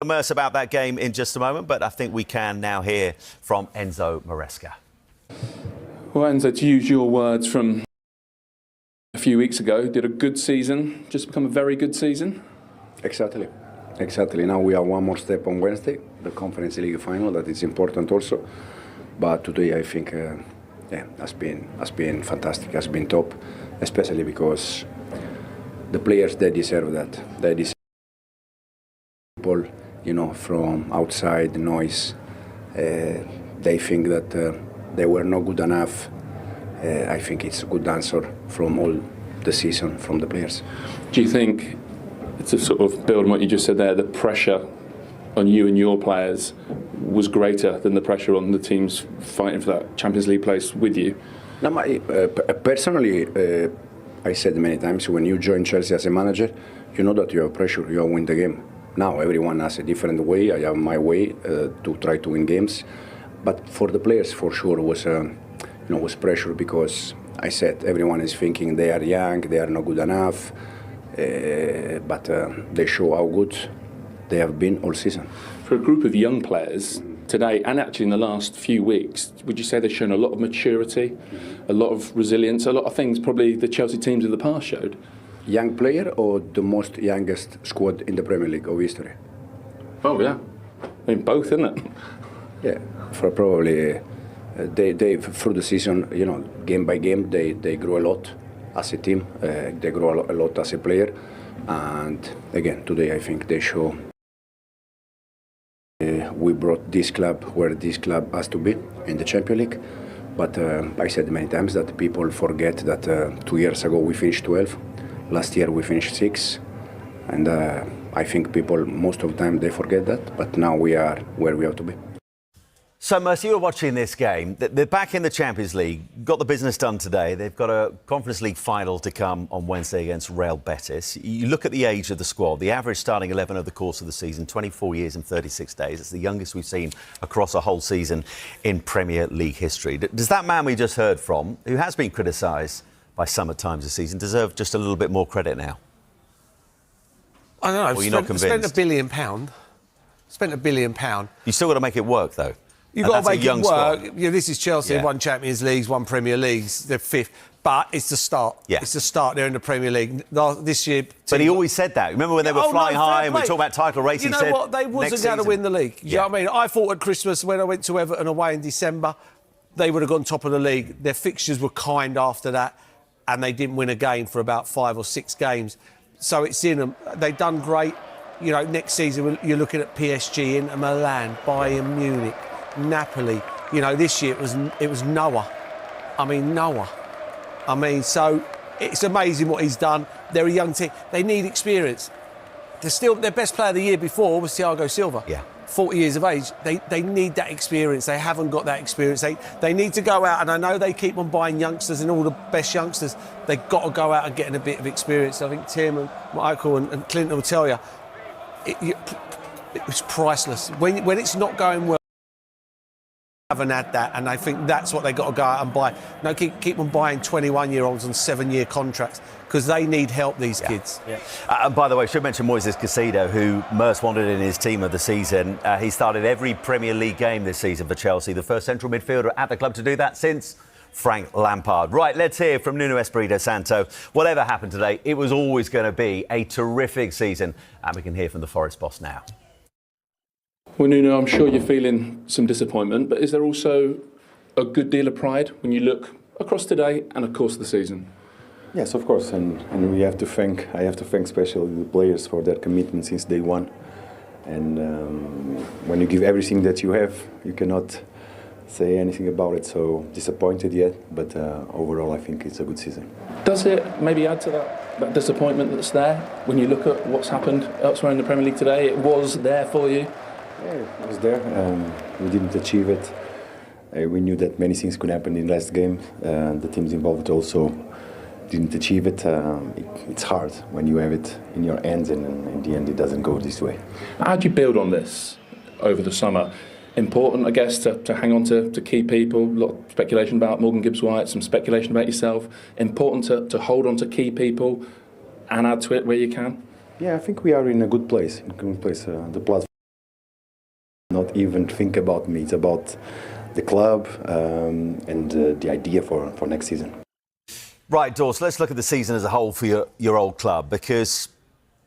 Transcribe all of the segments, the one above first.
Immerse about that game in just a moment, but I think we can now hear from Enzo Maresca. Well, Enzo, to use your words from a few weeks ago, did a good season just become a very good season? Exactly. Now we have one more step on Wednesday, the Conference League final. That is important also. But today I think, has been fantastic. Has been top, especially because the players, they deserve that. They deserve people, from outside noise. They think that they were not good enough. I think it's a good answer from all the season from the players. Do you think, to sort of build on what you just said there, the pressure on you and your players was greater than the pressure on the teams fighting for that Champions League place with you? No, personally, I said many times, when you join Chelsea as a manager, you know that you have pressure, you have to win the game. Now everyone has a different way. I have my way to try to win games, but for the players, for sure, was pressure, because I said everyone is thinking they are young, they are not good enough, but they show how good they have been all season. For a group of young players today, and actually in the last few weeks, would you say they've shown a lot of maturity, a lot of resilience, a lot of things probably the Chelsea teams of the past showed? Young player or the most youngest squad in the Premier League of history? Oh yeah, I mean both, isn't it? Yeah, for probably they through the season, game by game, they grow a lot as a team. They grow a lot as a player, and again today I think they show. We brought this club where this club has to be in the Champions League, but I said many times that people forget that 2 years ago we finished 12. Last year we finished 6, and I think people, most of the time, they forget that, but now we are where we have to be. So, Mercy, you were watching this game. They're back in the Champions League, got the business done today. They've got a Conference League final to come on Wednesday against Real Betis. You look at the age of the squad, the average starting 11 over the course of the season, 24 years and 36 days. It's the youngest we've seen across a whole season in Premier League history. Does that man we just heard from, who has been criticised by some at times this season, deserve just a little bit more credit now? I don't know. Or you're not convinced? Spent £1 billion. Spent £1 billion. You still got to make it work, though. You've got to make it work. Squad. Yeah, this is Chelsea. Won Champions Leagues, won Premier Leagues. They're fifth. But it's the start. Yeah. It's the start. They're in the Premier League. This year... But he always said that. Remember when they were flying high and we talked about title race, he said... You know what? They wasn't going to win the league. You know what I mean? I thought at Christmas, when I went to Everton away in December, they would have gone top of the league. Their fixtures were kind after that, and they didn't win a game for about 5 or 6 games. So it's in them. They've done great. Next season you're looking at PSG, Inter Milan, Bayern Munich, Napoli. This year it was Noah. So it's amazing what he's done. They're a young team. They need experience. Their best player of the year before was Thiago Silva. Yeah. 40 years of age. They need that experience. They haven't got that experience. They need to go out, and I know they keep on buying youngsters and all the best youngsters. They've got to go out and get a bit of experience. I think Tim and Michael and Clinton will tell you, it was priceless. When it's not going well, haven't had that, and I think that's what they got to go out and buy. No, keep on buying 21-year-olds on 7-year contracts, because they need help, these kids. Yeah. By the way, I should mention Moises Caicedo, who Merce wanted in his team of the season. He started every Premier League game this season for Chelsea, the first central midfielder at the club to do that since Frank Lampard. Right, let's hear from Nuno Espirito Santo. Whatever happened today, it was always going to be a terrific season, and we can hear from the Forest boss now. Well, Nuno, I'm sure you're feeling some disappointment, but is there also a good deal of pride when you look across today and, of course, the season? Yes, of course, and I have to thank especially the players for their commitment since day one. And when you give everything that you have, you cannot say anything about it. So disappointed yet, but overall, I think it's a good season. Does it maybe add to that disappointment that's there when you look at what's happened elsewhere in the Premier League today? It was there for you. Yeah, it was there. We didn't achieve it. We knew that many things could happen in the last game. The teams involved also didn't achieve it. It's hard when you have it in your hands, and in the end it doesn't go this way. How do you build on this over the summer? Important, I guess, to hang on to key people. A lot of speculation about Morgan Gibbs-White, some speculation about yourself. Important to hold on to key people and add to it where you can? Yeah, I think we are in a good place. The platform not even think about me. It's about the club and the idea for next season. Right, Dors, let's look at the season as a whole for your old club, because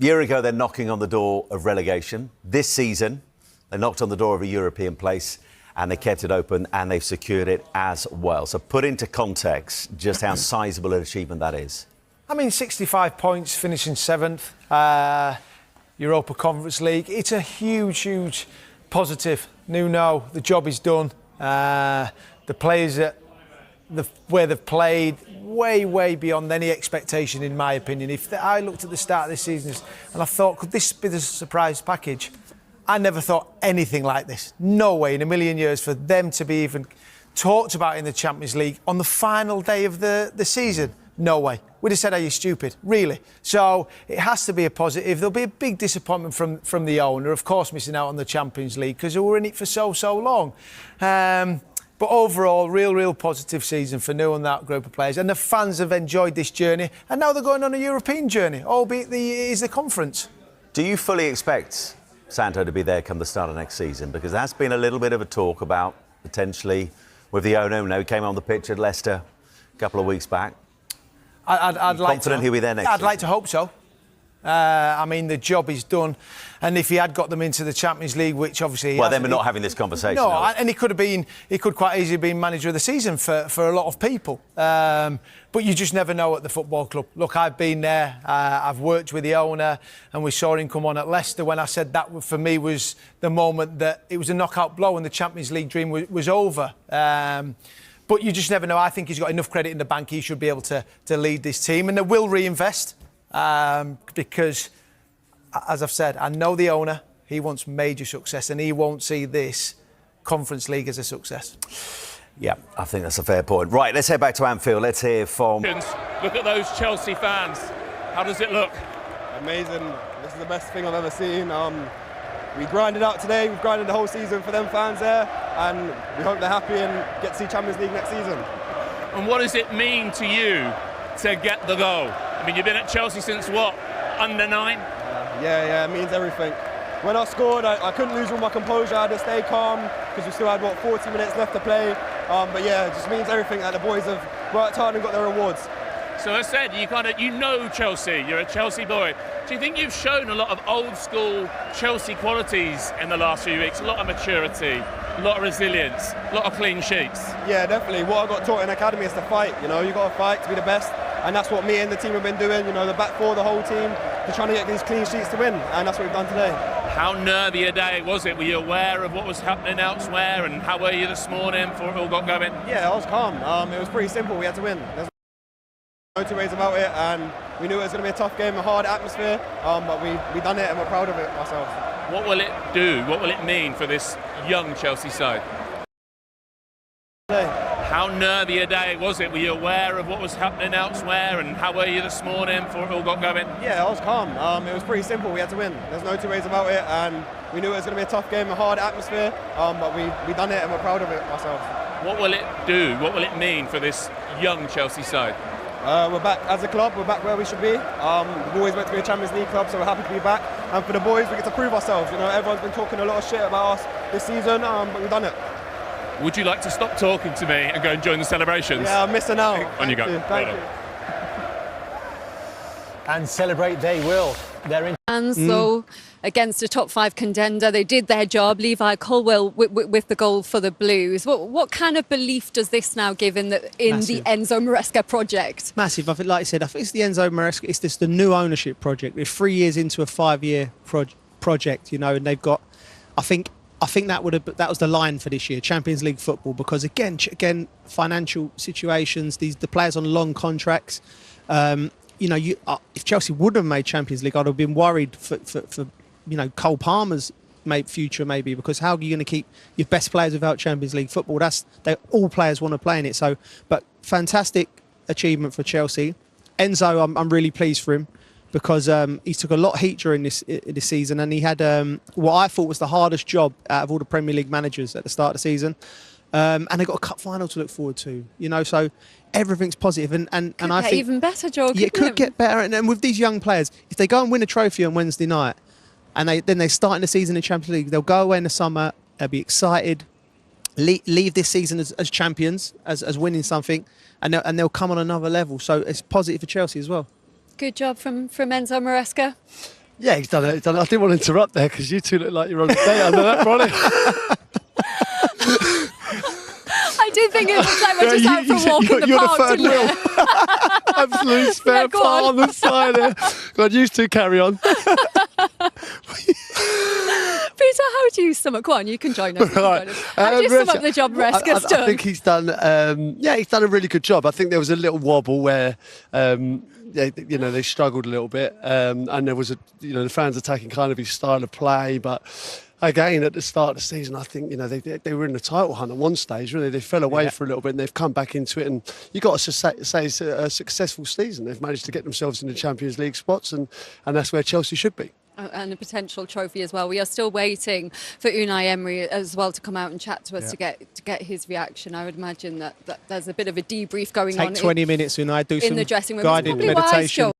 a year ago they're knocking on the door of relegation. This season they knocked on the door of a European place and they kept it open and they've secured it as well. So put into context just how sizable an achievement that is. I mean, 65 points, finishing 7th, Europa Conference League. It's a huge, huge positive. Nuno, the job is done. The players, where they've played, way beyond any expectation, in my opinion. I looked at the start of this season and I thought, could this be the surprise package? I never thought anything like this. No way in a million years for them to be even talked about in the Champions League on the final day of the season. No way. We'd have said, are you stupid? Really? So it has to be a positive. There'll be a big disappointment from the owner, of course, missing out on the Champions League because they were in it for so long. But overall, real positive season for New and that group of players. And the fans have enjoyed this journey. And now they're going on a European journey, albeit it is the conference. Do you fully expect Santo to be there come the start of next season? Because there has been a little bit of a talk about potentially with the owner. He came on the pitch at Leicester a couple of weeks back. I'd like confident he'll be there next I'd season? like to hope so. I mean, the job is done. And if he had got them into the Champions League, which obviously... Well, then we're not having this conversation. No, and he could quite easily been manager of the season for a lot of people. But you just never know at the football club. Look, I've been there. I've worked with the owner, and we saw him come on at Leicester when I said that for me was the moment that it was a knockout blow and the Champions League dream was over. But you just never know. I think he's got enough credit in the bank. He should be able to lead this team, and they will reinvest. Because, as I've said, I know the owner, he wants major success and he won't see this Conference League as a success. Yeah, I think that's a fair point. Right, let's head back to Anfield. Let's hear from... Look at those Chelsea fans. How does it look? Amazing. This is the best thing I've ever seen. We grinded out today, we've grinded the whole season for them fans there, and we hope they're happy and get to see Champions League next season. And what does it mean to you to get the goal? I mean, you've been at Chelsea since what, under 9? Yeah, it means everything. When I scored, I couldn't lose all my composure. I had to stay calm because we still had, 40 minutes left to play. But yeah, it just means everything that the boys have worked hard and got their rewards. So as I said, you know Chelsea, you're a Chelsea boy. Do you think you've shown a lot of old school Chelsea qualities in the last few weeks? A lot of maturity, a lot of resilience, a lot of clean sheets? Yeah, definitely. What I got taught in academy is to fight. You got to fight to be the best. And that's what me and the team have been doing, the back four, the whole team, to trying to get these clean sheets to win, and that's what we've done today. How nervy a day was it? Were you aware of what was happening elsewhere, and how were you this morning before it all got going? Yeah, I was calm. It was pretty simple. We had to win. There's no two ways about it, and we knew it was going to be a tough game, a hard atmosphere, but we done it, and we're proud of it ourselves. What will it do? What will it mean for this young Chelsea side? Today. How nervy a day was it? Were you aware of what was happening elsewhere, and how were you this morning before it all got going? Yeah, I was calm. It was pretty simple. We had to win. There's no two ways about it, and we knew it was going to be a tough game, a hard atmosphere, but we done it, and we're proud of it ourselves. What will it do? What will it mean for this young Chelsea side? We're back as a club. We're back where we should be. We've always meant to be a Champions League club, so we're happy to be back. And for the boys, we get to prove ourselves. Everyone's been talking a lot of shit about us this season, but we've done it. Would you like to stop talking to me and go and join the celebrations? Yeah, I'm missing out. On you go. Thank you. And celebrate they will. They're in. And so, against a top 5 contender, they did their job. Levi Colwill with the goal for the Blues. What kind of belief does this now give in the Enzo Maresca project? Massive. I think, like I said, I think it's the Enzo Maresca. It's just the new ownership project. They're 3 years into a 5-year project, and they've got. I think that was the line for this year, Champions League football, because again, financial situations. The players on long contracts. If Chelsea would have made Champions League, I'd have been worried for Cole Palmer's future maybe, because how are you going to keep your best players without Champions League football? All players want to play in it. So, but fantastic achievement for Chelsea. Enzo, I'm really pleased for him, because he took a lot of heat during this season, and he had what I thought was the hardest job out of all the Premier League managers at the start of the season. And they got a cup final to look forward to, so everything's positive. And I think even better, Joe. Yeah, it could get better. And with these young players, if they go and win a trophy on Wednesday night, and then they start in the season in Champions League, they'll go away in the summer They'll be excited. Leave this season as champions, as winning something, and they'll come on another level. So it's positive for Chelsea as well. Good job from Enzo Maresca. Yeah, he's done it. I didn't want to interrupt there because you two look like you're on a date. I know that, Bronny. I did think it was like we're just out for a walk in the park, didn't you? Absolute spare part on the side there. God, you two carry on. Peter, how do you sum up? Go on, you can join us. How do you sum up the job Maresca's done? I think he's done. He's done a really good job. I think there was a little wobble where. They struggled a little bit, and there was the fans attacking kind of his style of play. But again, at the start of the season, I think they were in the title hunt at one stage. Really, they fell away for a little bit, and they've come back into it. And you got to say it's a successful season. They've managed to get themselves in the Champions League spots, and that's where Chelsea should be. And a potential trophy as well. We are still waiting for Unai Emery as well to come out and chat to us to get his reaction. I would imagine that there's a bit of a debrief going on. Take 20 minutes, Unai, do in some the dressing room. guided meditation.